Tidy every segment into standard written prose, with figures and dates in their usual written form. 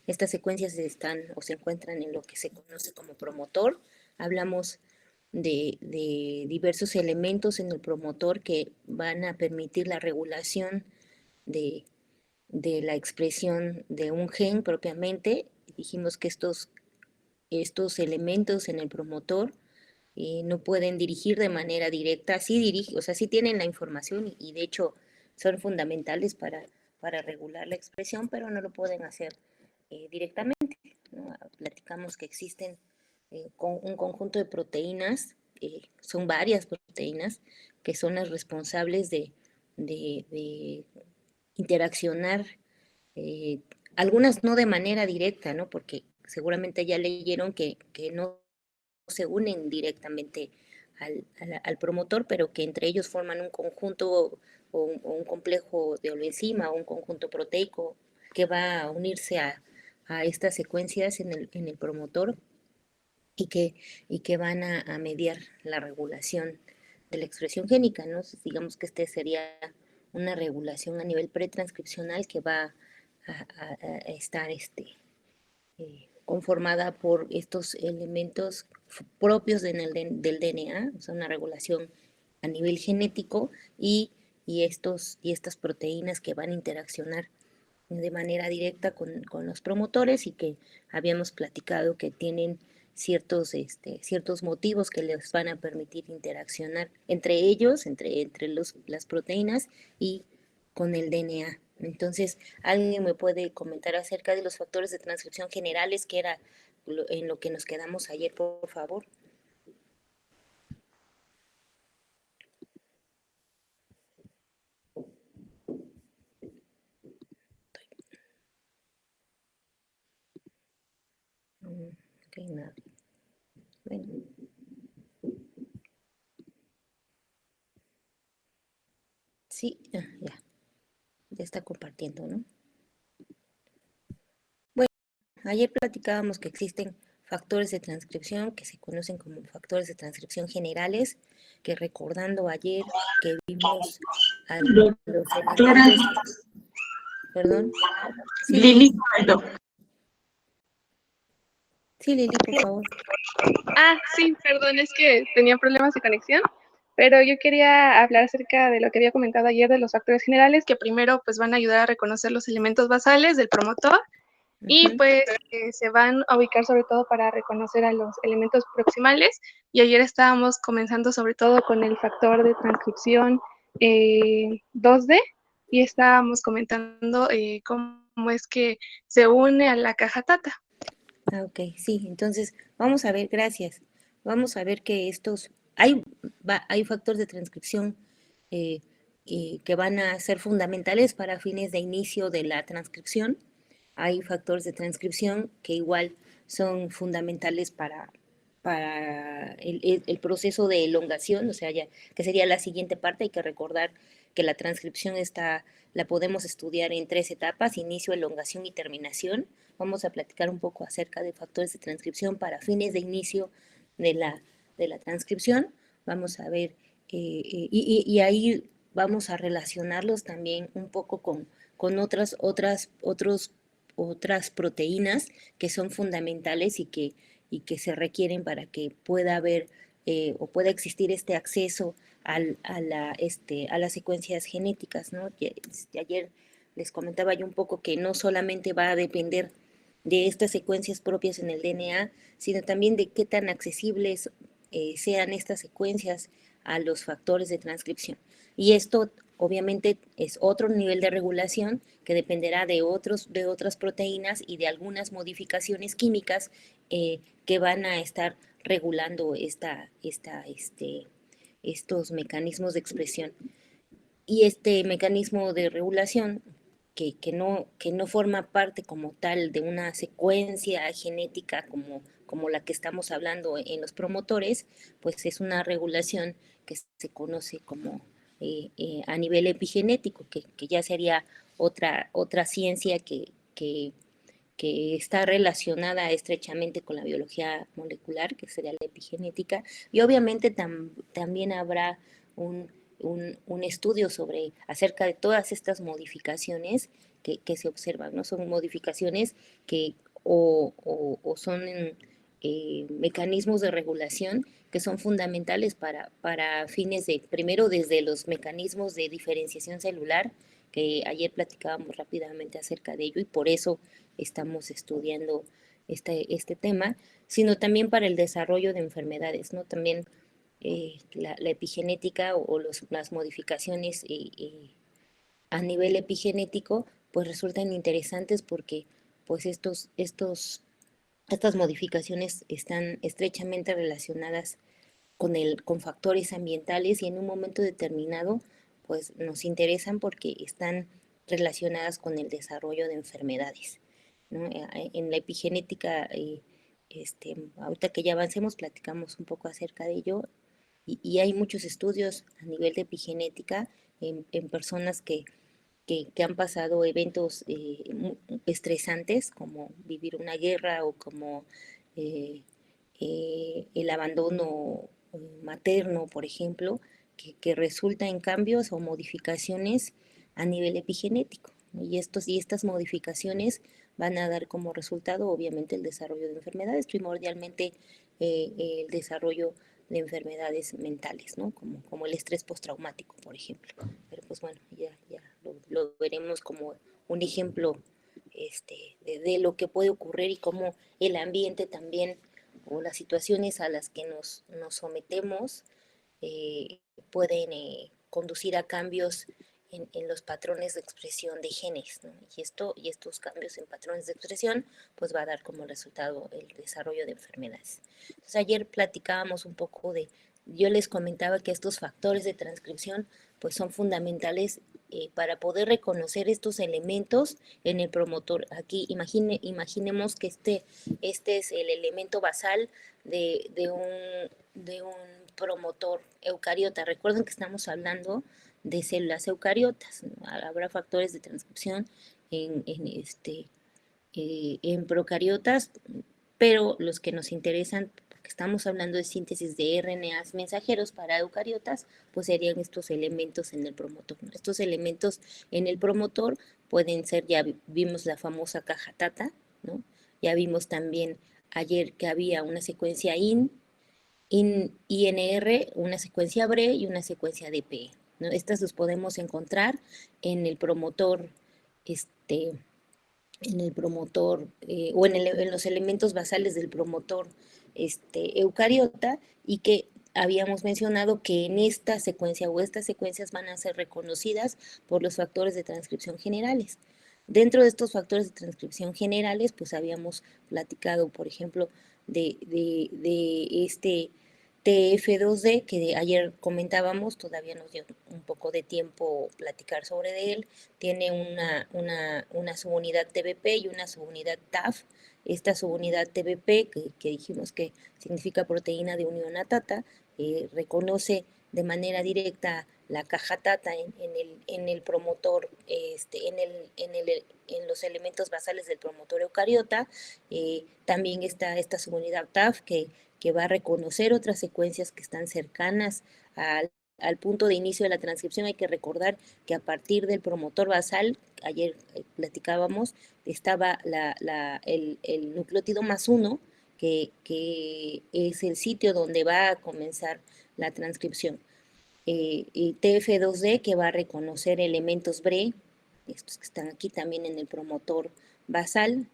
estas secuencias están o se encuentran en lo que se conoce como promotor. Hablamos de diversos elementos en el promotor que van a permitir la regulación de, de la expresión de un gen propiamente. Dijimos que estos elementos en el promotor no pueden dirigir de manera directa, o sea, sí tienen la información y de hecho son fundamentales para regular la expresión, pero no lo pueden hacer directamente, ¿no? Platicamos que existen con un conjunto de proteínas, son varias proteínas, que son las responsables de interaccionar, eh, algunas no de manera directa, ¿no? Porque seguramente ya leyeron que no se unen directamente al promotor, pero que entre ellos forman un conjunto o un complejo de enzima o un conjunto proteico que va a unirse a estas secuencias en el promotor y que van a mediar la regulación de la expresión génica, ¿no? Digamos que este sería una regulación a nivel pretranscripcional que va a estar conformada por estos elementos propios del DNA, o sea, una regulación a nivel genético y estas proteínas que van a interaccionar de manera directa con los promotores y que habíamos platicado que tienen ciertos motivos que les van a permitir interaccionar entre ellos, las proteínas y con el DNA. Entonces, ¿alguien me puede comentar acerca de los factores de transcripción generales, que era en lo que nos quedamos ayer, por favor? Ok, nada. Bueno, sí, ya está compartiendo, ¿no? Bueno, ayer platicábamos que existen factores de transcripción que se conocen como factores de transcripción generales, que recordando ayer que vimos a los Doctora elementos, perdón, sí Lili, Lili Aldo. sí Lili, por favor. Sí, perdón, es que tenía problemas de conexión, pero yo quería hablar acerca de lo que había comentado ayer de los factores generales, que primero pues van a ayudar a reconocer los elementos basales del promotor y pues se van a ubicar sobre todo para reconocer a los elementos proximales. Y ayer estábamos comenzando sobre todo con el factor de transcripción 2D y estábamos comentando cómo es que se une a la caja TATA. Ok, sí, entonces vamos a ver, gracias. Vamos a ver que hay factores de transcripción que van a ser fundamentales para fines de inicio de la transcripción. Hay factores de transcripción que igual son fundamentales para el proceso de elongación, o sea, que sería la siguiente parte. Hay que recordar que la transcripción la podemos estudiar en 3 etapas: inicio, elongación y terminación. Vamos a platicar un poco acerca de factores de transcripción para fines de inicio de la transcripción. Vamos a ver, y ahí vamos a relacionarlos también un poco con otras proteínas que son fundamentales y que se requieren para que pueda haber o pueda existir este acceso a las secuencias genéticas, ¿no? Ayer les comentaba yo un poco que no solamente va a depender de estas secuencias propias en el DNA, sino también de qué tan accesibles sean estas secuencias a los factores de transcripción. Y esto obviamente es otro nivel de regulación que dependerá de otras proteínas y de algunas modificaciones químicas que van a estar regulando estos mecanismos de expresión. Y este mecanismo de regulación, que no forma parte como tal de una secuencia genética como la que estamos hablando en los promotores, pues es una regulación que se conoce como a nivel epigenético, que ya sería otra ciencia que está relacionada estrechamente con la biología molecular, que sería la epigenética, y obviamente también habrá un estudio acerca de todas estas modificaciones que se observan, ¿no? Son modificaciones que o son mecanismos de regulación que son fundamentales para fines de, primero desde los mecanismos de diferenciación celular, que ayer platicábamos rápidamente acerca de ello y por eso estamos estudiando este tema, sino también para el desarrollo de enfermedades, ¿no? También la epigenética las modificaciones a nivel epigenético, pues resultan interesantes porque pues estas modificaciones están estrechamente relacionadas con factores ambientales y en un momento determinado pues nos interesan porque están relacionadas con el desarrollo de enfermedades, ¿no? En la epigenética, ahorita que ya avancemos, platicamos un poco acerca de ello y hay muchos estudios a nivel de epigenética en personas que han pasado eventos estresantes como vivir una guerra o como eh, el abandono materno, por ejemplo, que resulta en cambios o modificaciones a nivel epigenético, ¿no? Y estas modificaciones van a dar como resultado, obviamente, el desarrollo de enfermedades, primordialmente el desarrollo de enfermedades mentales, ¿no? Como el estrés postraumático, por ejemplo. Pero pues bueno, ya lo veremos como un ejemplo de lo que puede ocurrir y cómo el ambiente también o las situaciones a las que nos sometemos eh, pueden conducir a cambios en los patrones de expresión de genes, ¿no? Y estos cambios en patrones de expresión pues va a dar como resultado el desarrollo de enfermedades. Entonces ayer platicábamos un poco yo les comentaba que estos factores de transcripción pues son fundamentales para poder reconocer estos elementos en el promotor. Aquí imaginemos que este es el elemento basal de un promotor eucariota. Recuerden que estamos hablando de células eucariotas, ¿no? Habrá factores de transcripción en procariotas, pero los que nos interesan, porque estamos hablando de síntesis de RNAs mensajeros para eucariotas, pues serían estos elementos en el promotor. Estos elementos en el promotor pueden ser, ya vimos la famosa caja Tata, ¿no? Ya vimos también ayer que había una secuencia INR, una secuencia BRE y una secuencia DPE, ¿no? Estas los podemos encontrar en el promotor, este, en los elementos basales del promotor eucariota y que habíamos mencionado que en esta secuencia o estas secuencias van a ser reconocidas por los factores de transcripción generales. Dentro de estos factores de transcripción generales, pues habíamos platicado, por ejemplo, de este TF2D, que ayer comentábamos, todavía nos dio un poco de tiempo platicar sobre él. Tiene una subunidad TBP y una subunidad TAF. Esta subunidad TBP, que dijimos que significa proteína de unión a TATA, reconoce de manera directa la caja TATA en el promotor, en los elementos basales del promotor eucariota. También está esta subunidad TAF que va a reconocer otras secuencias que están cercanas al punto de inicio de la transcripción. Hay que recordar que a partir del promotor basal, ayer platicábamos, estaba el nucleótido más 1, que es el sitio donde va a comenzar la transcripción. Y TF2D, que va a reconocer elementos BRE, estos que están aquí también en el promotor basal,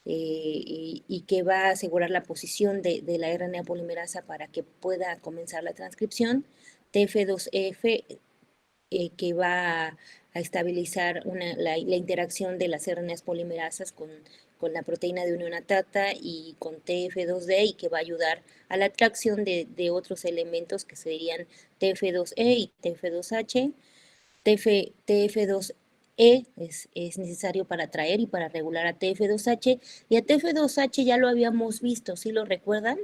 y que va a asegurar la posición de la RNA polimerasa para que pueda comenzar la transcripción. TF2EF, que va a estabilizar la interacción de las RNAs polimerasas con la proteína de unión a TATA y con TF2D, y que va a ayudar a la atracción de otros elementos que serían TF2E y TF2H. TF2E es necesario para atraer y para regular a TF2H, y a TF2H ya lo habíamos visto, ¿sí lo recuerdan?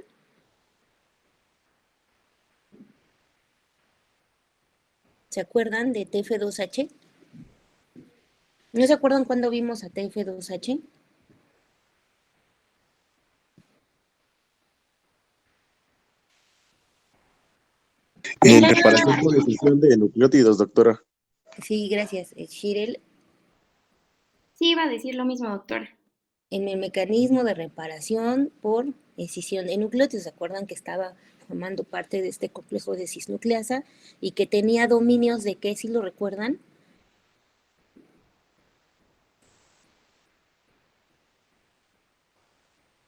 ¿Se acuerdan de TF2H? ¿No se acuerdan cuándo vimos a TF2H? En reparación relación con la expresión de nucleótidos, doctora. Sí, gracias, Shirel. Sí, iba a decir lo mismo, doctora. En el mecanismo de reparación por escisión de nucleótidos. ¿Se acuerdan que estaba formando parte de este complejo de cisnucleasa y que tenía dominios de qué, si lo recuerdan?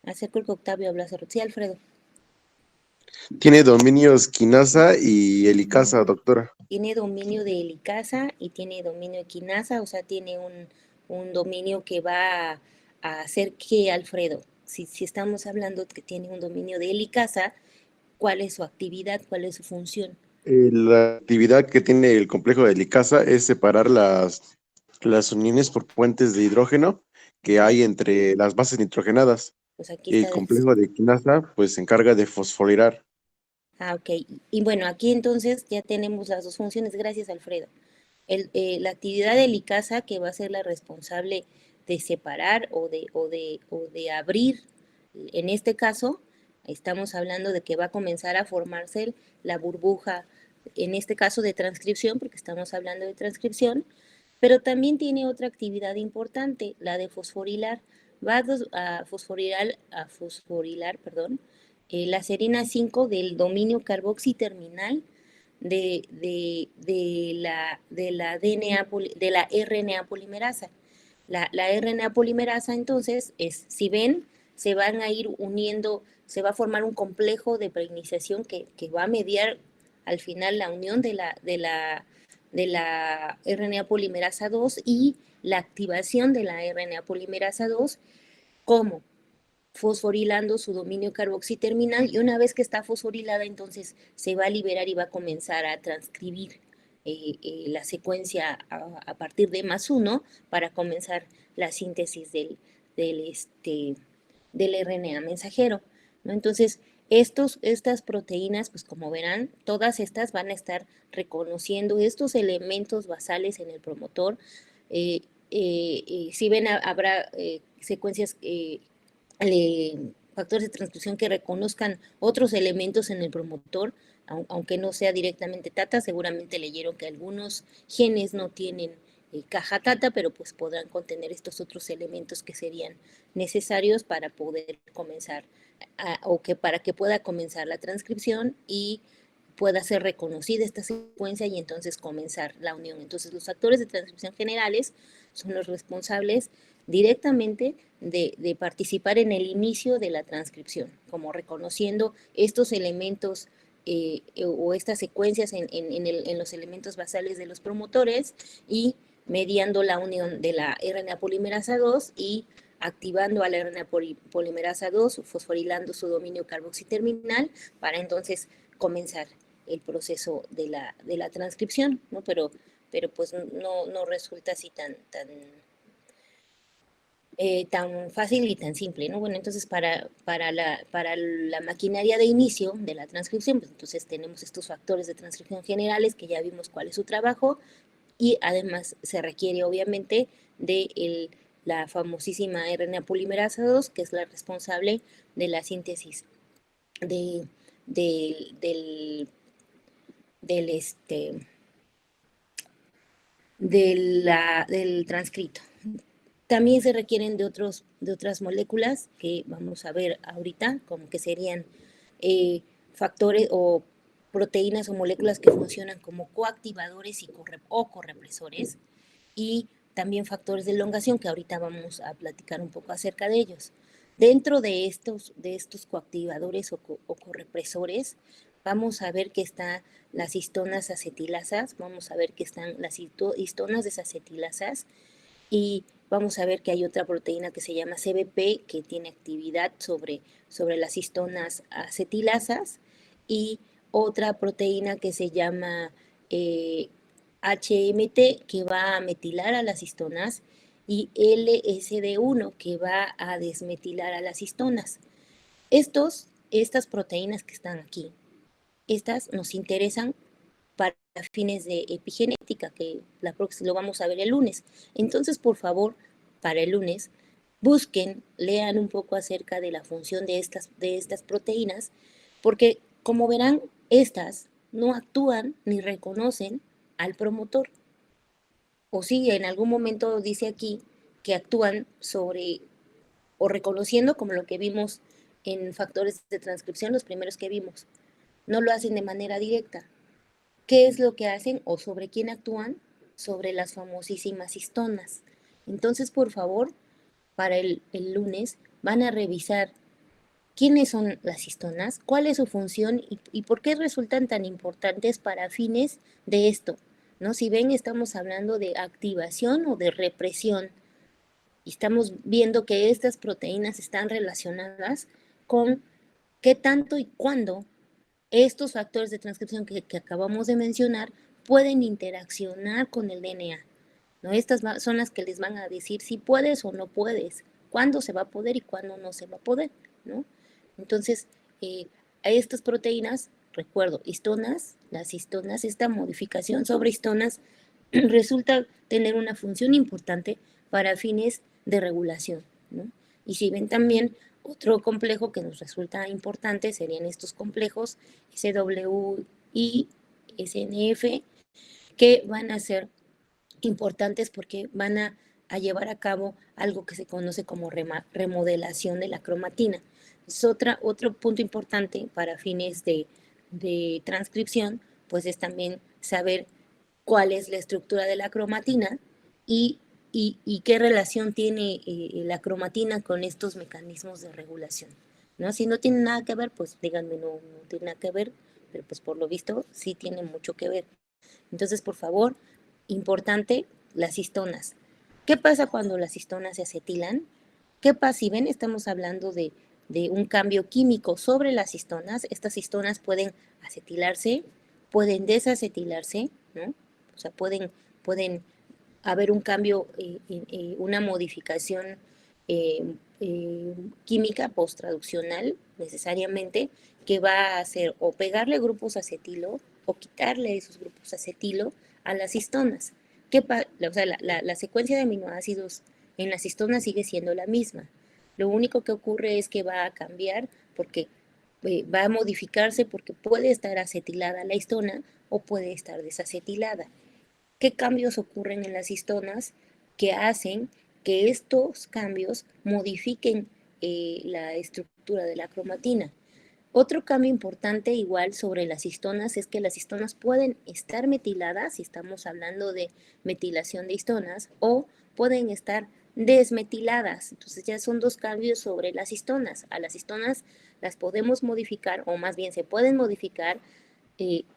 Acerco que Octavio habla hace rato. Sí, Alfredo. Tiene dominios quinasa y helicasa, doctora. Tiene dominio de helicasa y tiene dominio de quinasa, o sea, tiene un dominio que va a hacer que, Alfredo, si estamos hablando que tiene un dominio de helicasa, ¿cuál es su actividad? ¿Cuál es su función? La actividad que tiene el complejo de helicasa es separar las uniones por puentes de hidrógeno que hay entre las bases nitrogenadas. Pues aquí Y el está. complejo de quinasa pues se encarga de fosforilar. Ah, ok. Y bueno, aquí entonces ya tenemos las dos funciones. Gracias, Alfredo. La actividad de licasa que va a ser la responsable de separar o de abrir, en este caso, estamos hablando de que va a comenzar a formarse la burbuja, en este caso de transcripción, porque estamos hablando de transcripción, pero también tiene otra actividad importante, la de fosforilar. Va a fosforilar, perdón, la serina 5 del dominio carboxiterminal de la RNA polimerasa. La RNA polimerasa, entonces, si ven, se van a ir uniendo, se va a formar un complejo de preinización que va a mediar al final la unión de la RNA polimerasa 2 y la activación de la RNA polimerasa 2. ¿Cómo? Fosforilando su dominio carboxiterminal, y una vez que está fosforilada, entonces se va a liberar y va a comenzar a transcribir la secuencia a partir de +1 para comenzar la síntesis del RNA mensajero, ¿no? Entonces, estas proteínas, pues como verán, todas estas van a estar reconociendo estos elementos basales en el promotor. Si ven, habrá secuencias, factores de transcripción que reconozcan otros elementos en el promotor, aunque no sea directamente TATA. Seguramente leyeron que algunos genes no tienen caja TATA, pero pues podrán contener estos otros elementos que serían necesarios para poder comenzar, para que pueda comenzar la transcripción y pueda ser reconocida esta secuencia y entonces comenzar la unión. Entonces, los factores de transcripción generales son los responsables directamente de participar en el inicio de la transcripción, como reconociendo estos elementos o estas secuencias en los elementos basales de los promotores y mediando la unión de la RNA polimerasa 2 y activando a la RNA polimerasa 2, fosforilando su dominio carboxiterminal para entonces comenzar el proceso de la transcripción, ¿no? Pero pues no resulta así tan fácil y tan simple, ¿no? Bueno, entonces para la maquinaria de inicio de la transcripción, pues entonces tenemos estos factores de transcripción generales que ya vimos cuál es su trabajo, y además se requiere obviamente de la famosísima RNA polimerasa 2, que es la responsable de la síntesis de, del, del, del, este, del transcrito. También se requieren de otras moléculas que vamos a ver ahorita, como que serían factores o proteínas o moléculas que funcionan como coactivadores o correpresores, y también factores de elongación, que ahorita vamos a platicar un poco acerca de ellos. Dentro de estos coactivadores o correpresores, vamos a ver que están las histonas acetilasas, vamos a ver que están las histonas desacetilasas, y vamos a ver que hay otra proteína que se llama CBP, que tiene actividad sobre las histonas acetilasas, y otra proteína que se llama HMT, que va a metilar a las histonas, y LSD1, que va a desmetilar a las histonas. Estas proteínas que están aquí, estas nos interesan para fines de epigenética, que lo vamos a ver el lunes. Entonces, por favor, para el lunes, lean un poco acerca de la función de estas proteínas, porque como verán, estas no actúan ni reconocen al promotor. O sí, en algún momento dice aquí que actúan sobre o reconociendo, como lo que vimos en factores de transcripción, los primeros que vimos. No lo hacen de manera directa. ¿Qué es lo que hacen o sobre quién actúan? Sobre las famosísimas histonas. Entonces, por favor, para el lunes van a revisar quiénes son las histonas, cuál es su función y por qué resultan tan importantes para fines de esto, ¿no? Si ven, estamos hablando de activación o de represión y estamos viendo que estas proteínas están relacionadas con qué tanto y cuándo estos factores de transcripción que acabamos de mencionar pueden interaccionar con el DNA, ¿no? Estas son las que les van a decir si puedes o no puedes, cuándo se va a poder y cuándo no se va a poder, ¿no? Entonces, a estas proteínas, recuerdo, histonas, las histonas, esta modificación sobre histonas resulta tener una función importante para fines de regulación, ¿no? Y si ven también otro complejo que nos resulta importante serían estos complejos SW y SNF, que van a ser importantes porque van a llevar a cabo algo que se conoce como remodelación de la cromatina. Es otro punto importante para fines de transcripción, pues es también saber cuál es la estructura de la cromatina y qué relación tiene la cromatina con estos mecanismos de regulación, ¿no? Si no tiene nada que ver, pues díganme, no tiene nada que ver, pero pues por lo visto sí tiene mucho que ver. Entonces, por favor, importante, las histonas. ¿Qué pasa cuando las histonas se acetilan? ¿Qué pasa? Si ven, estamos hablando de un cambio químico sobre las histonas. Estas histonas pueden acetilarse, pueden desacetilarse, ¿no? O sea, pueden haber un cambio, una modificación química posttraduccional necesariamente que va a hacer o pegarle grupos acetilo o quitarle esos grupos acetilo a las histonas. O sea, la secuencia de aminoácidos en las histonas sigue siendo la misma. Lo único que ocurre es que va a cambiar porque va a modificarse porque puede estar acetilada la histona o puede estar desacetilada. ¿Qué cambios ocurren en las histonas que hacen que estos cambios modifiquen la estructura de la cromatina? Otro cambio importante igual sobre las histonas es que las histonas pueden estar metiladas, si estamos hablando de metilación de histonas, o pueden estar desmetiladas. Entonces ya son dos cambios sobre las histonas. A las histonas las podemos modificar, o más bien se pueden modificar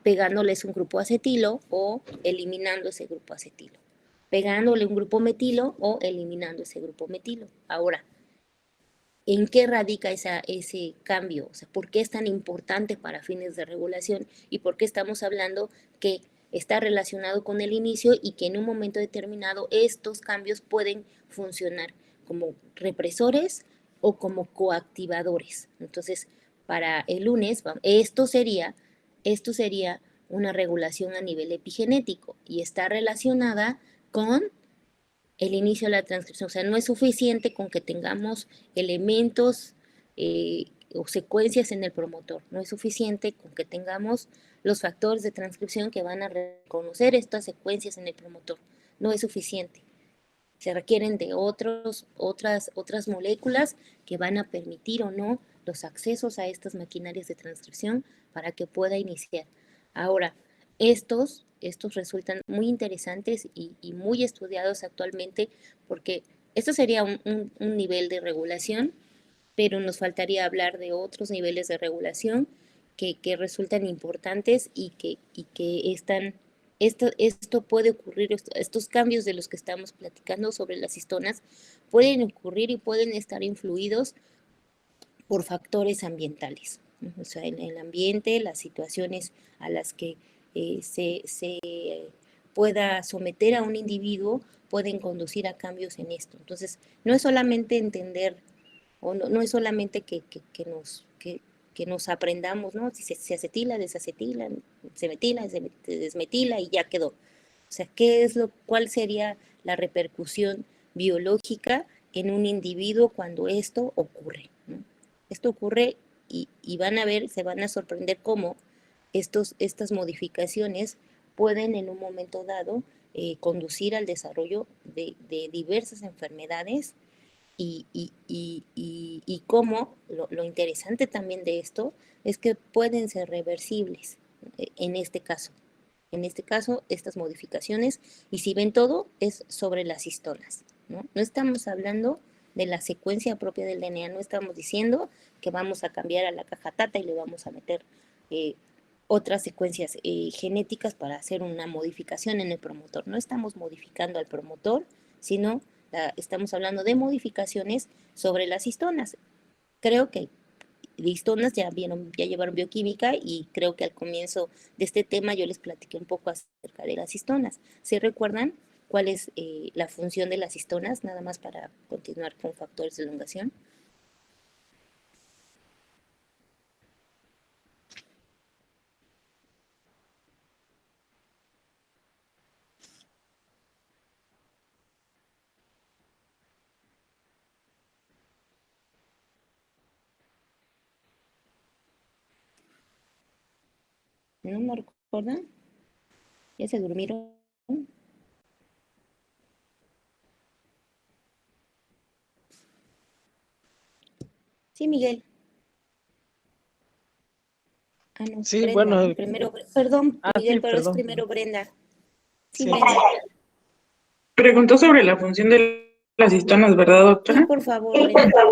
pegándoles un grupo acetilo o eliminando ese grupo acetilo. Pegándole un grupo metilo o eliminando ese grupo metilo. Ahora, ¿en qué radica ese cambio? O sea, ¿por qué es tan importante para fines de regulación? ¿Y por qué estamos hablando que está relacionado con el inicio y que en un momento determinado estos cambios pueden funcionar como represores o como coactivadores? Entonces, para el lunes, esto sería una regulación a nivel epigenético y está relacionada con el inicio de la transcripción. O sea, no es suficiente con que tengamos elementos o secuencias en el promotor. No es suficiente con que tengamos los factores de transcripción que van a reconocer estas secuencias en el promotor. No es suficiente. Se requieren de otras moléculas que van a permitir o no los accesos a estas maquinarias de transcripción para que pueda iniciar. Ahora, estos resultan muy interesantes y muy estudiados actualmente porque esto sería un nivel de regulación, pero nos faltaría hablar de otros niveles de regulación que resultan importantes y que están, esto puede ocurrir, estos cambios de los que estamos platicando sobre las histonas pueden ocurrir y pueden estar influidos por factores ambientales, ¿no? O sea, el ambiente, las situaciones a las que se pueda someter a un individuo pueden conducir a cambios en esto. Entonces, no es solamente entender, o no es solamente que nos aprendamos, ¿no? Si se acetila, desacetila, se metila, se desmetila y ya quedó. O sea, ¿cuál sería la repercusión biológica en un individuo cuando esto ocurre, ¿no? Esto ocurre y van a ver, se van a sorprender cómo estas modificaciones pueden en un momento dado conducir al desarrollo de diversas enfermedades y cómo lo interesante también de esto es que pueden ser reversibles en este caso. En este caso, estas modificaciones, y si ven todo, es sobre las histonas, ¿no? No estamos hablando de la secuencia propia del DNA, no estamos diciendo que vamos a cambiar a la caja tata y le vamos a meter otras secuencias genéticas para hacer una modificación en el promotor. No estamos modificando al promotor, sino estamos hablando de modificaciones sobre las histonas. Creo que de histonas ya llevaron bioquímica y creo que al comienzo de este tema yo les platiqué un poco acerca de las histonas. ¿Se recuerdan cuál es la función de las histonas? Nada más para continuar con factores de elongación. ¿No me recuerdan? ¿Ya se durmieron? Sí, Miguel. Ah, no, Sí, Brenda, bueno, ¿no? Primero, perdón, sí, Miguel, pero es perdón. primero Brenda. Sí, Sí. Brenda. Preguntó sobre la función de las histonas, ¿verdad, Sí, doctora? por favor, Brenda.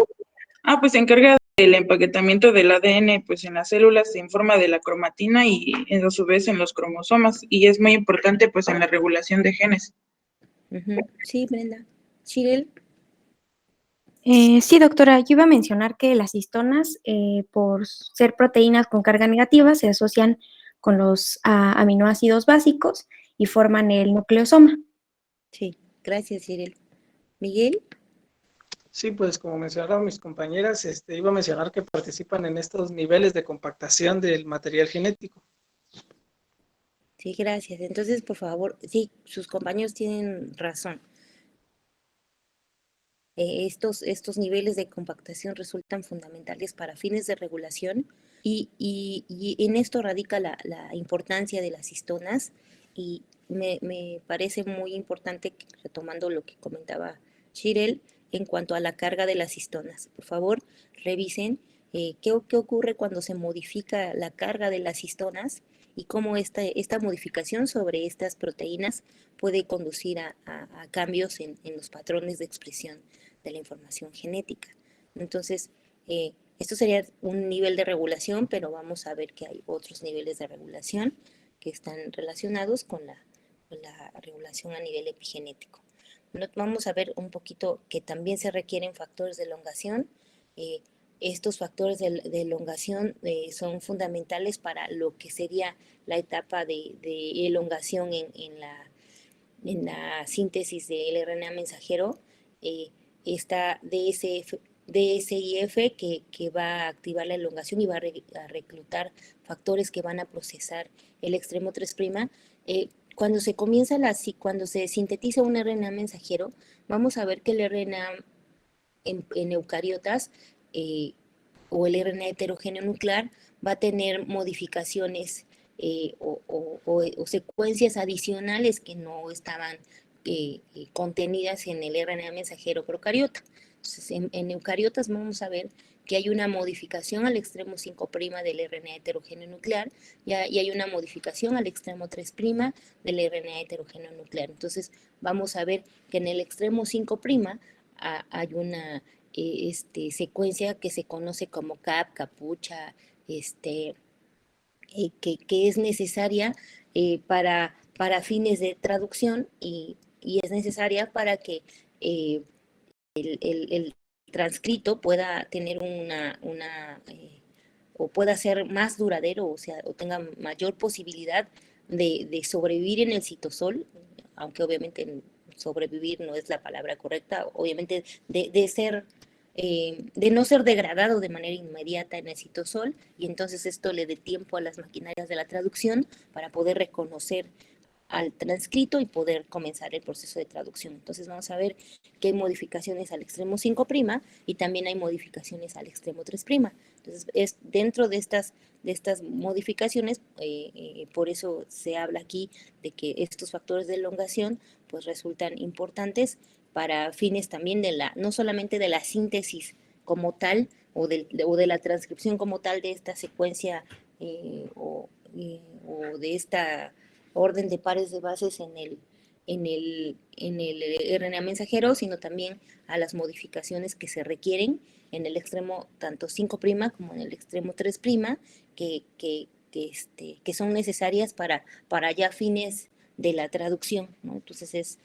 Pues se encarga del empaquetamiento del ADN, pues en las células en forma de la cromatina y a su vez en los cromosomas, y es muy importante pues en la regulación de genes. Sí, Brenda. Chirel. Sí, doctora, yo iba a mencionar que las histonas, por ser proteínas con carga negativa, se asocian con los aminoácidos básicos y forman el nucleosoma. Sí, gracias, Chirel. Miguel. Sí, pues como mencionaron mis compañeras, iba a mencionar que participan en estos niveles de compactación del material genético. Sí, gracias. Entonces, por favor, sí, sus compañeros tienen razón. Estos niveles de compactación resultan fundamentales para fines de regulación y en esto radica la importancia de las histonas y me parece muy importante, retomando lo que comentaba Shirel, en cuanto a la carga de las histonas. Por favor, revisen qué ocurre cuando se modifica la carga de las histonas y cómo esta modificación sobre estas proteínas puede conducir a cambios en los patrones de expresión de la información genética. Entonces, esto sería un nivel de regulación, pero vamos a ver que hay otros niveles de regulación que están relacionados con la regulación a nivel epigenético. Vamos a ver un poquito que también se requieren factores de elongación. Estos factores de elongación son fundamentales para lo que sería la etapa de elongación en la síntesis del RNA mensajero. Está DSIF que va a activar la elongación y va a reclutar factores que van a procesar el extremo 3'. Cuando cuando se sintetiza un RNA mensajero, vamos a ver que el RNA en eucariotas o el RNA heterogéneo nuclear va a tener modificaciones o secuencias adicionales que no estaban contenidas en el RNA mensajero procariota. Entonces, en eucariotas vamos a ver que hay una modificación al extremo 5' del RNA heterogéneo nuclear y hay una modificación al extremo 3' del RNA heterogéneo nuclear. Entonces, vamos a ver que en el extremo 5' hay una secuencia que se conoce como CAP, capucha, que es necesaria para fines de traducción y es necesaria para que el transcrito pueda tener o pueda ser más duradero, o sea, o tenga mayor posibilidad de sobrevivir en el citosol, aunque obviamente sobrevivir no es la palabra correcta, obviamente de no ser degradado de manera inmediata en el citosol, y entonces esto le dé tiempo a las maquinarias de la traducción para poder reconocer al transcrito y poder comenzar el proceso de traducción. Entonces vamos a ver que hay modificaciones al extremo 5' y también hay modificaciones al extremo 3'. Entonces, es dentro de estas modificaciones, por eso se habla aquí de que estos factores de elongación pues resultan importantes para fines también no solamente de la síntesis como tal o de la transcripción como tal de esta secuencia o de esta orden de pares de bases en el RNA mensajero, sino también a las modificaciones que se requieren en el extremo tanto 5' como en el extremo 3', que son necesarias para ya fines de la traducción, ¿no? Entonces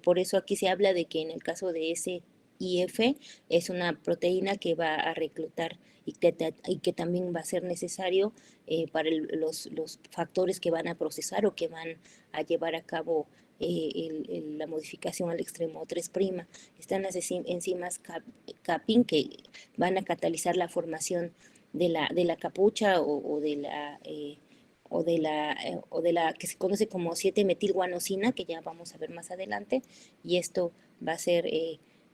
por eso aquí se habla de que en el caso de SIF es una proteína que va a reclutar y que también va a ser necesario para los factores que van a procesar o que van a llevar a cabo la modificación al extremo 3'. Están las enzimas capping que van a catalizar la formación de la capucha o de la que se conoce como 7-metilguanosina, que ya vamos a ver más adelante, y esto va a ser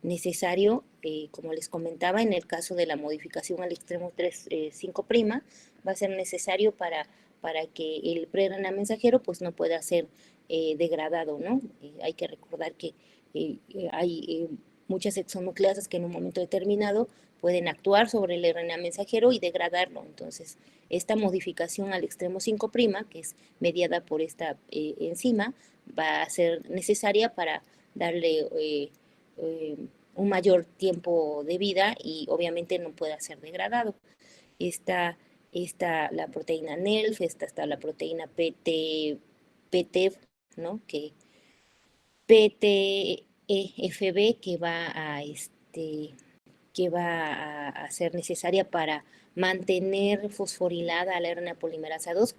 necesario, como les comentaba, en el caso de la modificación al extremo 5', va a ser necesario para que el pre-RNA mensajero pues no pueda ser degradado, ¿no? Hay que recordar que hay muchas exonucleasas que en un momento determinado pueden actuar sobre el RNA mensajero y degradarlo. Entonces, esta modificación al extremo 5', que es mediada por esta enzima, va a ser necesaria para darle un mayor tiempo de vida y obviamente no puede ser degradado. Está la proteína NELF, está la proteína PTEF, ¿no? PTEFB que va a ser necesaria para mantener fosforilada la RNA polimerasa 2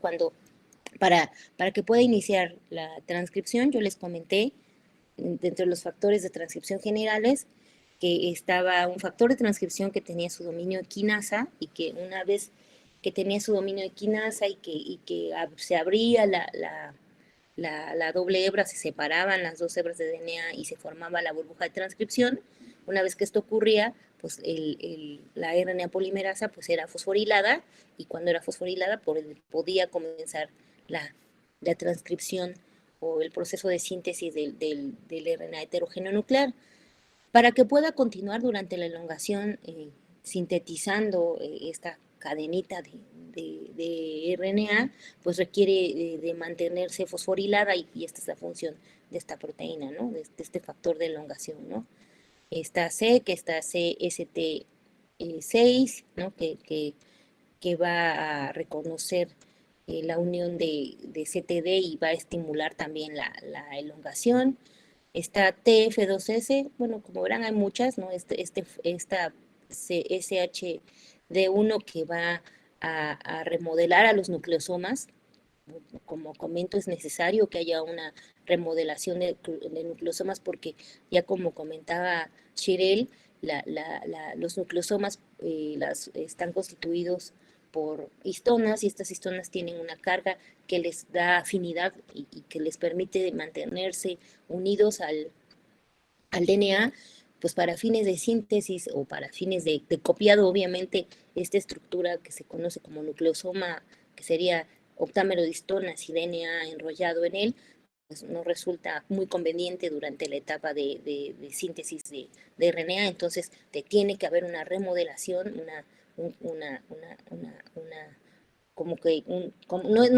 para que pueda iniciar la transcripción. Yo les comenté dentro de los factores de transcripción generales que estaba un factor de transcripción que tenía su dominio de quinasa y que una vez que tenía su dominio de quinasa y que se abría la doble hebra, se separaban las dos hebras de DNA y se formaba la burbuja de transcripción. Una vez que esto ocurría, pues la RNA polimerasa pues era fosforilada y cuando era fosforilada podía comenzar la transcripción o el proceso de síntesis del RNA heterogéneo nuclear. Para que pueda continuar durante la elongación sintetizando esta cadenita de RNA, pues requiere de mantenerse fosforilada y esta es la función de esta proteína, ¿no? De este factor de elongación, ¿no? Está C, que está CST6, ¿no? Que va a reconocer la unión de CTD y va a estimular también la elongación. Está TF2S, bueno, como verán hay muchas, ¿no? Esta SHD1 que va a remodelar a los nucleosomas. Como comento, es necesario que haya una remodelación de nucleosomas porque ya como comentaba Shirel, los nucleosomas están constituidos por histonas y estas histonas tienen una carga que les da afinidad y que les permite mantenerse unidos al DNA, pues para fines de síntesis o para fines de copiado, obviamente, esta estructura que se conoce como nucleosoma, que sería octámero de histonas y DNA enrollado en él, pues no resulta muy conveniente durante la etapa de síntesis de RNA, entonces tiene que haber una remodelación, no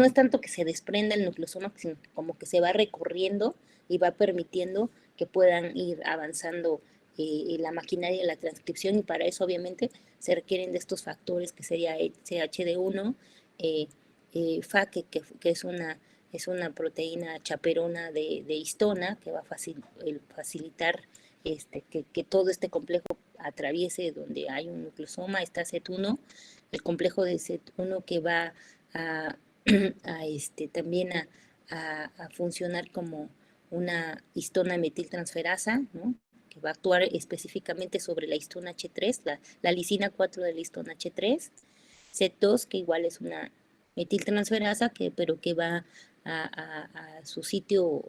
es tanto que se desprenda el nucleosoma, sino como que se va recorriendo y va permitiendo que puedan ir avanzando la maquinaria de la transcripción y para eso obviamente se requieren de estos factores que sería CHD1, FA, que es una proteína chaperona de histona que va a facilitar que todo este complejo atraviese donde hay un nucleosoma. Está CET1, el complejo de CET1 que va también a funcionar como una histona metiltransferasa, ¿no? Que va a actuar específicamente sobre la histona H3, la lisina 4 de la histona H3, CET2, que igual es una metiltransferasa, pero que va a su sitio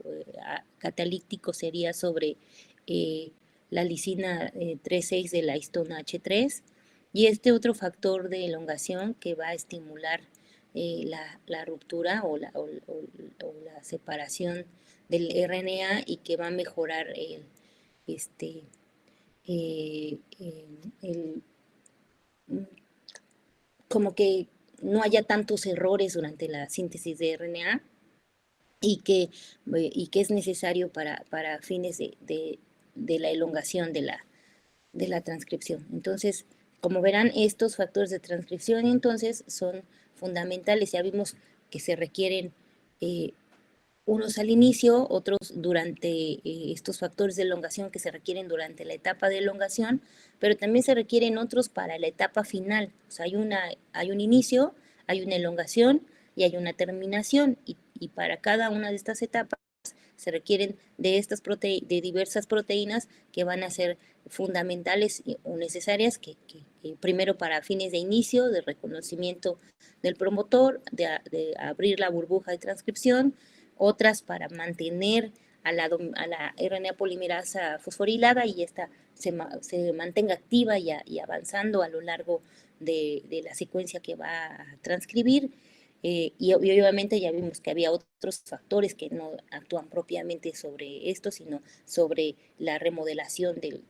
catalítico sería sobre la lisina 3,6 de la histona H3, y este otro factor de elongación que va a estimular la ruptura o la separación del RNA y que va a mejorar como que no haya tantos errores durante la síntesis de RNA y que es necesario para fines de la elongación de la transcripción. Entonces, como verán, estos factores de transcripción entonces son fundamentales. Ya vimos que se requieren unos al inicio, otros durante estos factores de elongación que se requieren durante la etapa de elongación, pero también se requieren otros para la etapa final. O sea, hay un inicio, hay una elongación y hay una terminación, y para cada una de estas etapas se requieren de diversas proteínas que van a ser fundamentales o necesarias, que primero para fines de inicio, de reconocimiento del promotor, de abrir la burbuja de transcripción, otras para mantener a la RNA polimerasa fosforilada y esta se mantenga activa y avanzando a lo largo de la secuencia que va a transcribir. Y obviamente ya vimos que había otros factores que no actúan propiamente sobre esto, sino sobre la remodelación de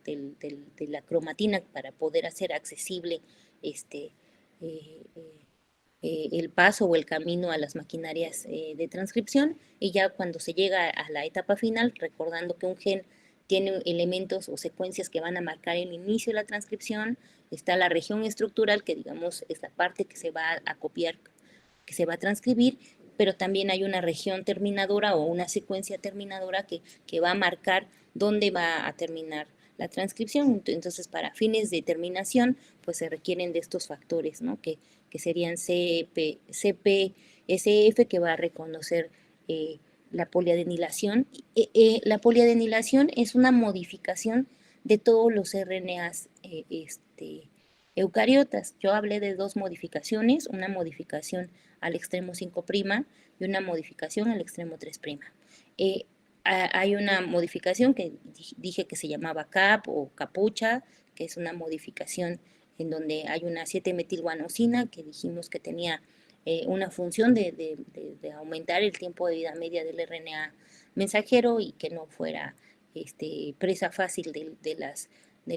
la cromatina para poder hacer accesible el paso o el camino a las maquinarias de transcripción. Y ya cuando se llega a la etapa final, recordando que un gen tiene elementos o secuencias que van a marcar el inicio de la transcripción, está la región estructural, que digamos es la parte que se va a copiar, que se va a transcribir, pero también hay una región terminadora o una secuencia terminadora que va a marcar dónde va a terminar la transcripción. Entonces, para fines de terminación, pues se requieren de estos factores, ¿no? Que serían CPSF, que va a reconocer la poliadenilación. La poliadenilación es una modificación de todos los RNAs eucariotas. Yo hablé de dos modificaciones, una modificación al extremo 5' y una modificación al extremo 3'. Hay una modificación que dije que se llamaba CAP o capucha, que es una modificación en donde hay una 7-metilguanosina que dijimos que tenía una función de aumentar el tiempo de vida media del RNA mensajero y que no fuera presa fácil de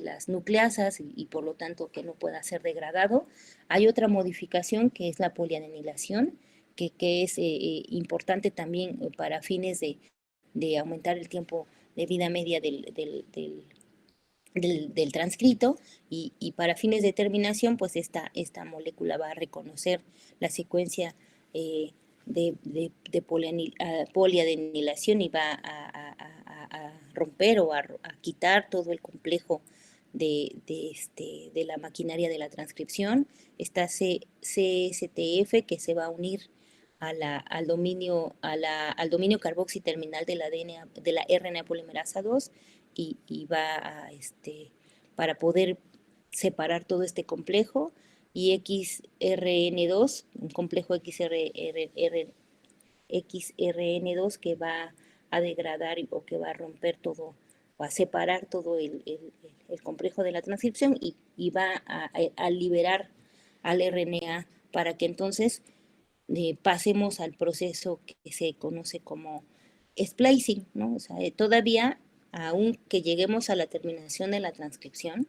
las nucleasas y por lo tanto que no pueda ser degradado. Hay otra modificación que es la poliadenilación, que es importante también para fines de aumentar el tiempo de vida media del transcrito, y para fines de terminación, pues esta molécula va a reconocer la secuencia de poliadenilación y va a romper o a quitar todo el complejo de la maquinaria de la transcripción. Está CSTF, que se va a unir al dominio carboxiterminal del ADN, de la RNA polimerasa 2, y va a, para poder separar todo este complejo, y XRN2, un complejo XRN2 que va a degradar o que va a romper todo, o a separar todo el complejo de la transcripción, y va a liberar al RNA para que entonces pasemos al proceso que se conoce como splicing, ¿no? O sea, todavía, aunque lleguemos a la terminación de la transcripción,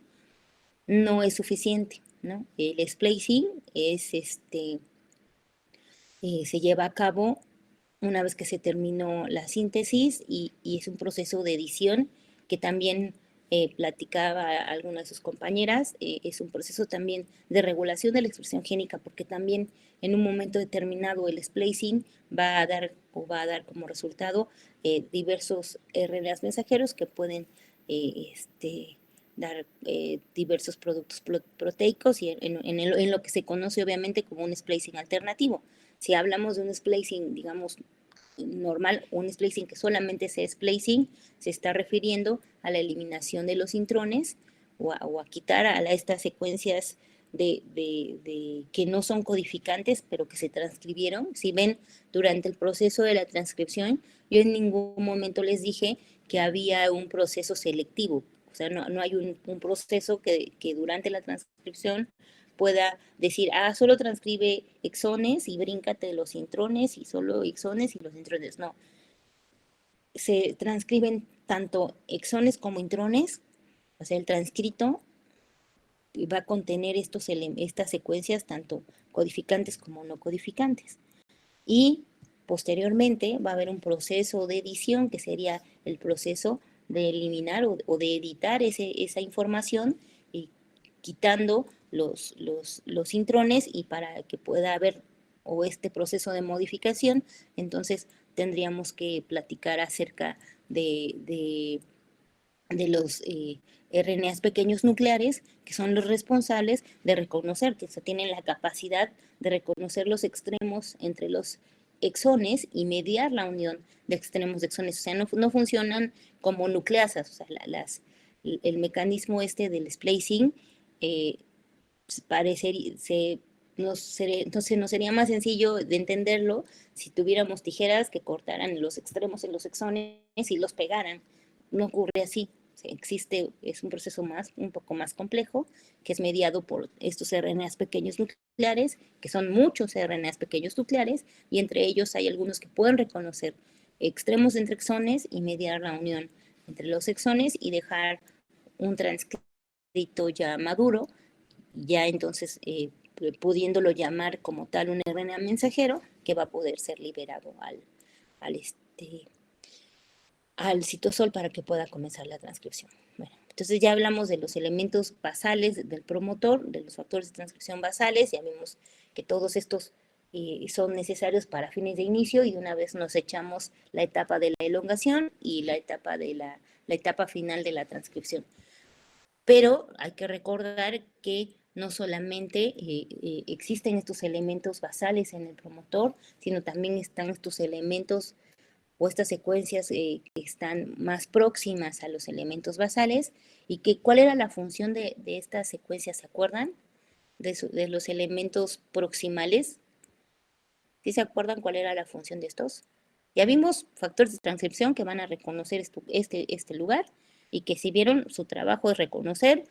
no es suficiente, ¿no? El splicing es se lleva a cabo una vez que se terminó la síntesis, y es un proceso de edición que también platicaba alguna de sus compañeras. Es un proceso también de regulación de la expresión génica, porque también en un momento determinado el splicing va a dar como resultado diversos RNAs mensajeros que pueden dar diversos productos proteicos, y en lo que se conoce obviamente como un splicing alternativo. Si hablamos de un splicing, digamos, normal, un splicing que solamente sea splicing, se está refiriendo a la eliminación de los intrones o a quitar a estas secuencias de que no son codificantes, pero que se transcribieron. Si ven, durante el proceso de la transcripción, yo en ningún momento les dije que había un proceso selectivo. O sea, no hay un proceso que durante la transcripción pueda decir, solo transcribe exones y bríncate los intrones y solo exones y los intrones. No, se transcriben tanto exones como intrones, o sea, el transcrito va a contener estas secuencias tanto codificantes como no codificantes. Y posteriormente va a haber un proceso de edición que sería el proceso de eliminar o de editar esa información y quitando los intrones, y para que pueda haber o este proceso de modificación, entonces tendríamos que platicar acerca de los RNAs pequeños nucleares, que son los responsables de reconocer, que tienen la capacidad de reconocer los extremos entre los exones y mediar la unión de extremos de exones. O sea, no funcionan como nucleasas. O sea, el mecanismo del splicing nos sería más sencillo de entenderlo si tuviéramos tijeras que cortaran los extremos en los exones y los pegaran. No ocurre así. Es un proceso un poco más complejo, que es mediado por estos RNAs pequeños nucleares, que son muchos RNAs pequeños nucleares, y entre ellos hay algunos que pueden reconocer extremos entre exones y mediar la unión entre los exones y dejar un transcrito ya maduro, ya entonces pudiéndolo llamar como tal un RNA mensajero que va a poder ser liberado al citosol para que pueda comenzar la transcripción. Bueno, entonces ya hablamos de los elementos basales del promotor, de los factores de transcripción basales. Ya vimos que todos estos son necesarios para fines de inicio, y una vez nos echamos la etapa de la elongación y la etapa final de la transcripción. Pero hay que recordar que no solamente existen estos elementos basales en el promotor, sino también están estos elementos o estas secuencias que están más próximas a los elementos basales. ¿Y cuál era la función de estas secuencias? ¿Se acuerdan? De los elementos proximales. ¿Sí se acuerdan cuál era la función de estos? Ya vimos factores de transcripción que van a reconocer este lugar, y que si vieron, su trabajo es reconocer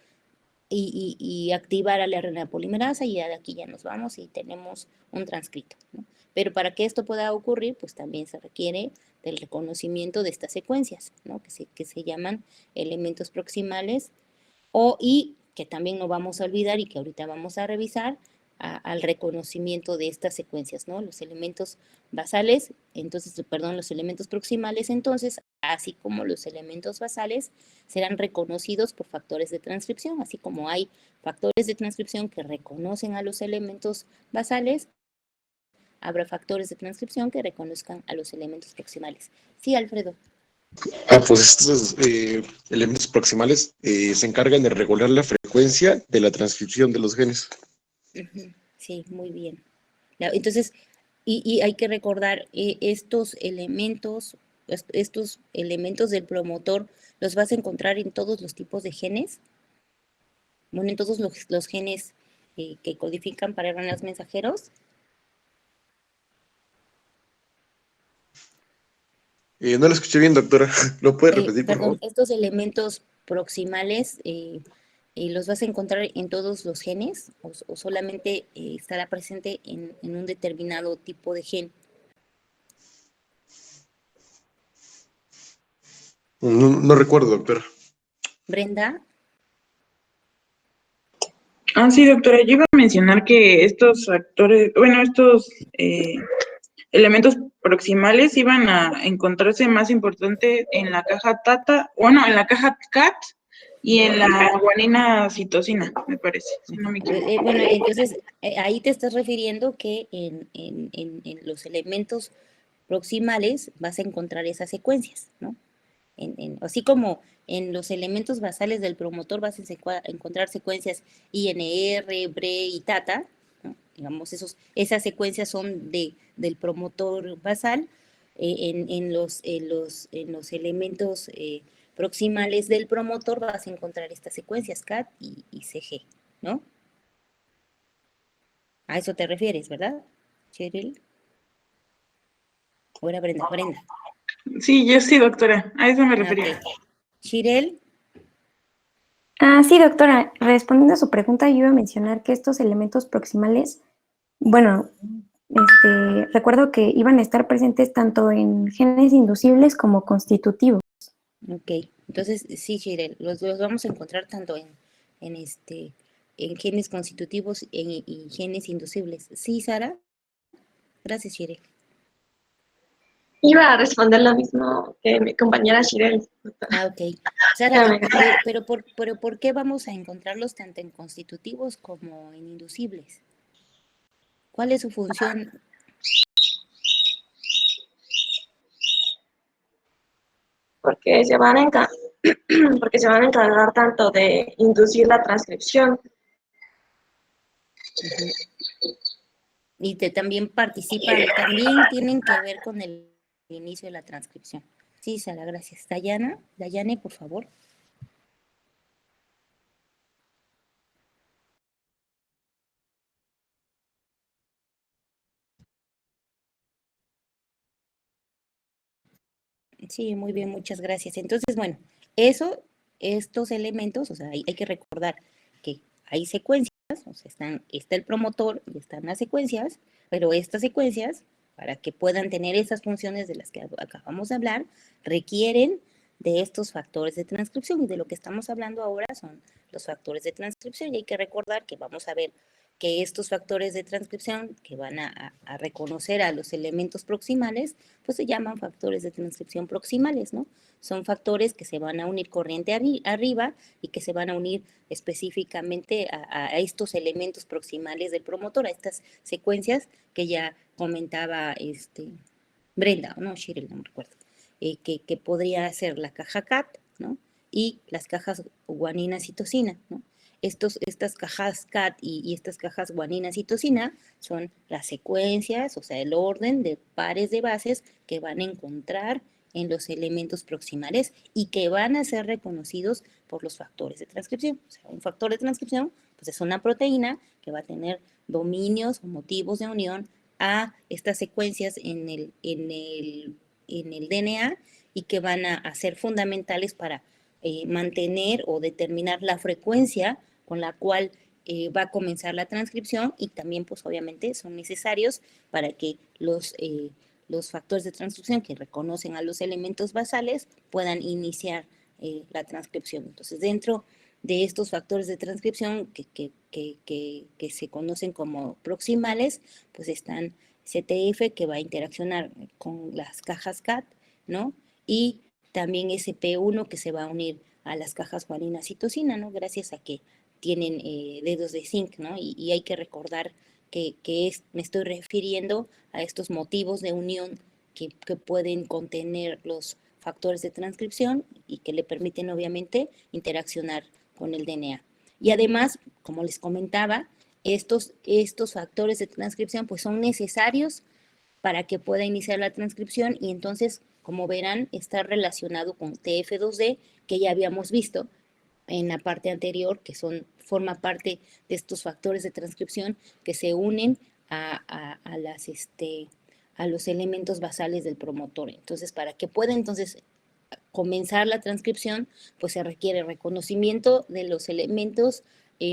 y activar a la RNA polimerasa, y de aquí ya nos vamos y tenemos un transcrito, ¿no? Pero para que esto pueda ocurrir, pues también se requiere del reconocimiento de estas secuencias, ¿no? que se llaman elementos proximales, y que también no vamos a olvidar y que ahorita vamos a revisar al reconocimiento de estas secuencias, ¿no? Los elementos basales, los elementos proximales, entonces, así como los elementos basales, serán reconocidos por factores de transcripción, así como hay factores de transcripción que reconocen a los elementos basales, habrá factores de transcripción que reconozcan a los elementos proximales. Sí, Alfredo. Pues estos elementos proximales se encargan de regular la frecuencia de la transcripción de los genes. Sí, muy bien. Entonces, y hay que recordar, estos elementos del promotor los vas a encontrar en todos los tipos de genes. Bueno, en todos los genes que codifican para RNAs mensajeros. No lo escuché bien, doctora. ¿Lo puede repetir, por favor? Estos elementos proximales los vas a encontrar en todos los genes, o solamente estará presente en un determinado tipo de gen. No recuerdo, doctora. Brenda. Sí, doctora, yo iba a mencionar que estos factores, estos elementos proximales iban a encontrarse más importante en la caja en la caja CAT y en la guanina citosina, me parece, si no me equivoco. Bueno, entonces ahí te estás refiriendo que en los elementos proximales vas a encontrar esas secuencias, ¿no? Así como en los elementos basales del promotor vas a encontrar secuencias INR, BRE y TATA, ¿no? Digamos, esas secuencias son del promotor basal. En los elementos proximales del promotor vas a encontrar estas secuencias CAT y CG, ¿no? A eso te refieres, ¿verdad, Cheryl? ¿O era Brenda? Brenda. Sí, yo sí, doctora, a eso me Ah, refería. ok. Shirel, Sí, doctora, respondiendo a su pregunta, yo iba a mencionar que estos elementos proximales, bueno, recuerdo que iban a estar presentes tanto en genes inducibles como constitutivos. ok. Entonces, sí, Shirel, los vamos a encontrar tanto en, en genes constitutivos y genes inducibles. Sí, Sara. Gracias, Shirel. Iba a responder lo mismo que mi compañera Shirel. Ah, ok. Sara, Ya me- pero ¿por qué vamos a encontrarlos tanto en constitutivos como en inducibles? ¿Cuál es su función? Porque se van a porque se van a encargar tanto de inducir la transcripción. Ujú. Y también participan, también tienen que ver con el inicio de la transcripción. Sí, Sara, gracias. Dayane, por favor. Sí, muy bien, muchas gracias. Entonces, bueno, estos elementos, o sea, hay que recordar que hay secuencias, o sea, está el promotor y están las secuencias, pero estas secuencias, para que puedan tener esas funciones de las que acabamos de hablar, requieren de estos factores de transcripción, y de lo que estamos hablando ahora son los factores de transcripción, y hay que recordar que vamos a ver que estos factores de transcripción que van a reconocer a los elementos proximales, pues se llaman factores de transcripción proximales, ¿no? Son factores que se van a unir corriente arriba y que se van a unir específicamente a estos elementos proximales del promotor, a estas secuencias que ya comentaba Brenda, no, Shirley, no me recuerdo, que podría ser la caja CAT, ¿no? Y las cajas guanina citosina, ¿no? Estas cajas CAT y estas cajas guanina citosina son las secuencias, o sea, el orden de pares de bases que van a encontrar en los elementos proximales y que van a ser reconocidos por los factores de transcripción. O sea, un factor de transcripción pues es una proteína que va a tener dominios o motivos de unión a estas secuencias en el DNA y que van a ser fundamentales para mantener o determinar la frecuencia con la cual va a comenzar la transcripción, y también pues obviamente son necesarios para que los factores de transcripción que reconocen a los elementos basales puedan iniciar la transcripción. Entonces, dentro de estos factores de transcripción que se conocen como proximales, pues están CTF, que va a interaccionar con las cajas CAT, ¿no? Y también SP1, que se va a unir a las cajas guanina citosina, ¿no? Gracias a que tienen dedos de zinc, ¿no? Y hay que recordar que me estoy refiriendo a estos motivos de unión que pueden contener los factores de transcripción y que le permiten obviamente interaccionar con el DNA. Y además, como les comentaba, estos factores de transcripción pues son necesarios para que pueda iniciar la transcripción, y entonces, como verán, está relacionado con TF2D, que ya habíamos visto en la parte anterior, que forma parte de estos factores de transcripción que se unen a los elementos basales del promotor. Entonces, para que pueda entonces comenzar la transcripción, pues se requiere reconocimiento de los elementos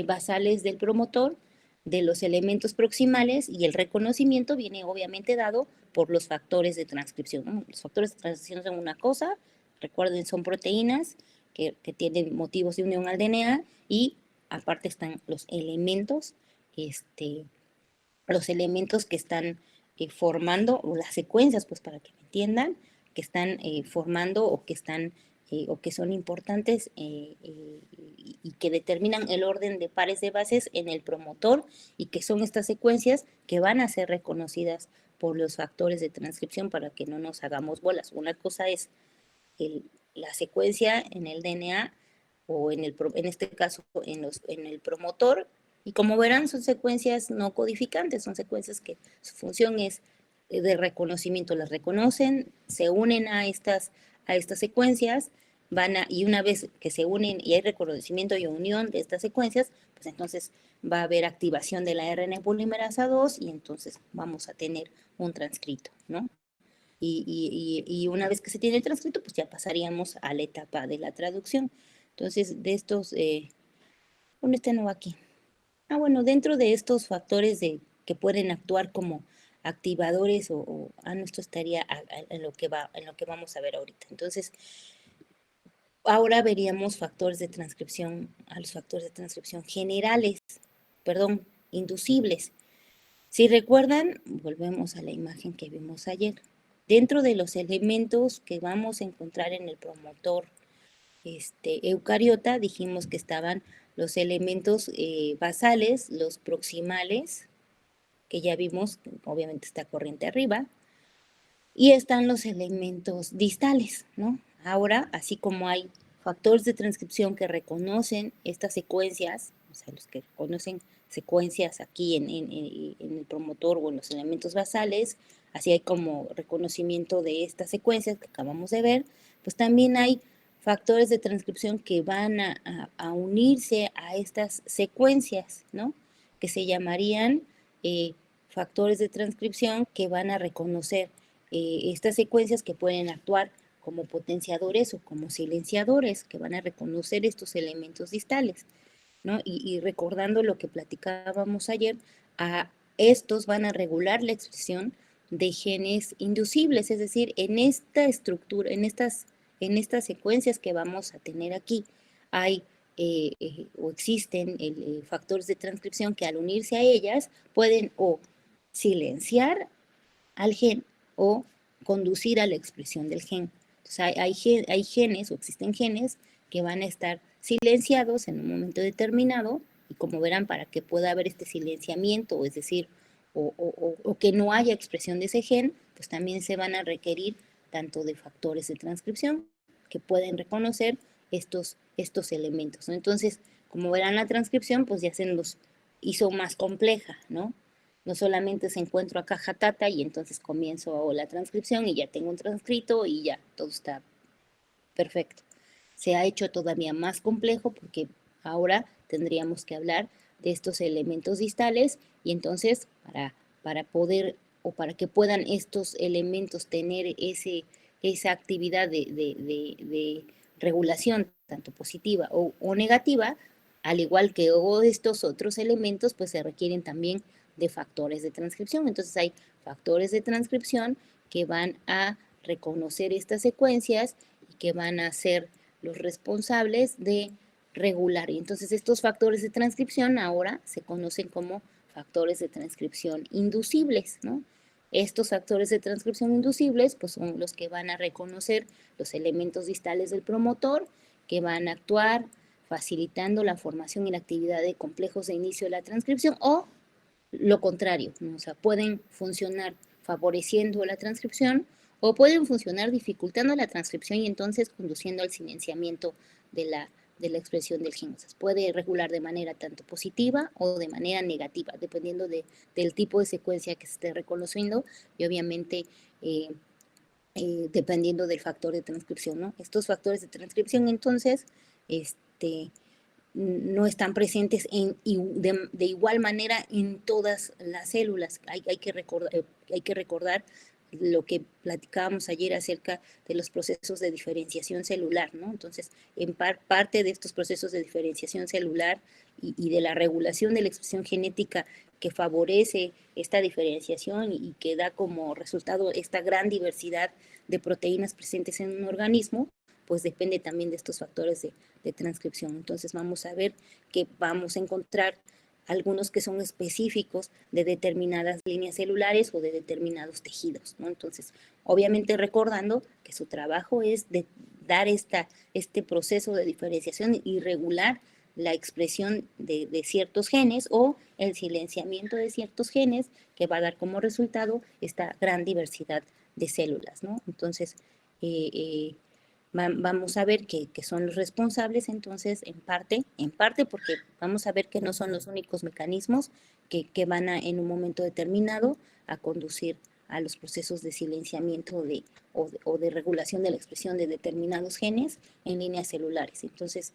basales del promotor, de los elementos proximales, y el reconocimiento viene obviamente dado por los factores de transcripción, ¿no? Los factores de transcripción son una cosa, recuerden, son proteínas que tienen motivos de unión al DNA, y aparte están los elementos que están formando, o las secuencias, pues para que me entiendan, que están formando o que son importantes y que determinan el orden de pares de bases en el promotor, y que son estas secuencias que van a ser reconocidas por los factores de transcripción para que no nos hagamos bolas. Una cosa es la secuencia en el DNA o en este caso en el promotor, y como verán son secuencias no codificantes, son secuencias que su función es de reconocimiento, las reconocen, se unen a estas secuencias y una vez que se unen y hay reconocimiento y unión de estas secuencias, pues entonces va a haber activación de la RNA polimerasa 2 y entonces vamos a tener un transcrito, ¿no? Y una vez que se tiene el transcrito, pues ya pasaríamos a la etapa de la traducción. Entonces, de estos, bueno, este no va aquí. Bueno, dentro de estos factores que pueden actuar como activadores esto estaría en lo que vamos a ver ahorita. Entonces, ahora veríamos factores de transcripción, a los factores de transcripción inducibles. Si recuerdan, volvemos a la imagen que vimos ayer. Dentro de los elementos que vamos a encontrar en el promotor eucariota, dijimos que estaban los elementos basales, los proximales, que ya vimos, obviamente está corriente arriba, y están los elementos distales, ¿no? Ahora, así como hay factores de transcripción que reconocen estas secuencias, o sea, los que reconocen secuencias aquí en el promotor o en los elementos basales, así hay como reconocimiento de estas secuencias que acabamos de ver, pues también hay factores de transcripción que van a unirse a estas secuencias, ¿no? Que se llamarían factores de transcripción que van a reconocer estas secuencias que pueden actuar como potenciadores o como silenciadores, que van a reconocer estos elementos distales, ¿no? Y recordando lo que platicábamos ayer, estos van a regular la expresión de genes inducibles, es decir, en esta estructura, en estas secuencias que vamos a tener aquí, hay o existen factores de transcripción que al unirse a ellas pueden o silenciar al gen o conducir a la expresión del gen. Entonces hay genes o existen genes que van a estar silenciados en un momento determinado y como verán, para que pueda haber este silenciamiento, es decir, o que no haya expresión de ese gen, pues también se van a requerir tanto de factores de transcripción que pueden reconocer estos elementos, ¿no? Entonces, como verán, la transcripción pues ya se nos hizo más compleja, ¿no? No solamente se encuentro a caja tata y entonces comienzo la transcripción y ya tengo un transcrito y ya, todo está perfecto. Se ha hecho todavía más complejo porque ahora tendríamos que hablar de estos elementos distales y entonces para poder o para que puedan estos elementos tener esa actividad de regulación, tanto positiva o negativa, al igual que estos otros elementos, pues se requieren también de factores de transcripción. Entonces hay factores de transcripción que van a reconocer estas secuencias y que van a ser los responsables de regular. Y entonces estos factores de transcripción ahora se conocen como factores de transcripción inducibles, ¿no? Estos factores de transcripción inducibles pues son los que van a reconocer los elementos distales del promotor, que van a actuar facilitando la formación y la actividad de complejos de inicio de la transcripción o lo contrario, ¿no? O sea, pueden funcionar favoreciendo la transcripción o pueden funcionar dificultando la transcripción y entonces conduciendo al silenciamiento de la expresión del gen. O sea, puede regular de manera tanto positiva o de manera negativa, dependiendo del tipo de secuencia que se esté reconociendo y obviamente dependiendo del factor de transcripción, ¿no? Estos factores de transcripción entonces no están presentes de igual manera en todas las células. Hay que recordar lo que platicábamos ayer acerca de los procesos de diferenciación celular, ¿no? Entonces, en parte de estos procesos de diferenciación celular y de la regulación de la expresión genética que favorece esta diferenciación y que da como resultado esta gran diversidad de proteínas presentes en un organismo, pues depende también de estos factores de transcripción. Entonces vamos a ver que vamos a encontrar algunos que son específicos de determinadas líneas celulares o de determinados tejidos, ¿no? Entonces, obviamente recordando que su trabajo es de dar este proceso de diferenciación y regular la expresión de ciertos genes o el silenciamiento de ciertos genes que va a dar como resultado esta gran diversidad de células, ¿no? Entonces, vamos a ver que son los responsables entonces en parte porque vamos a ver que no son los únicos mecanismos que van en un momento determinado a conducir a los procesos de silenciamiento o de regulación de la expresión de determinados genes en líneas celulares. Entonces,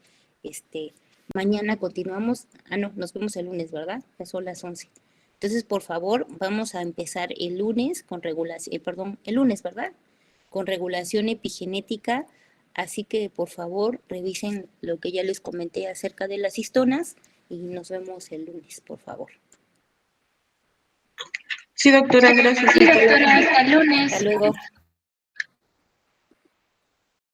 mañana continuamos. No, nos vemos el lunes, ¿verdad? Ya son las 11. Entonces, por favor, vamos a empezar el lunes con regulación, el lunes, ¿verdad? Con regulación epigenética. Así que, por favor, revisen lo que ya les comenté acerca de las histonas y nos vemos el lunes, por favor. Sí, doctora, gracias. Sí, doctora, hasta el lunes. Hasta luego.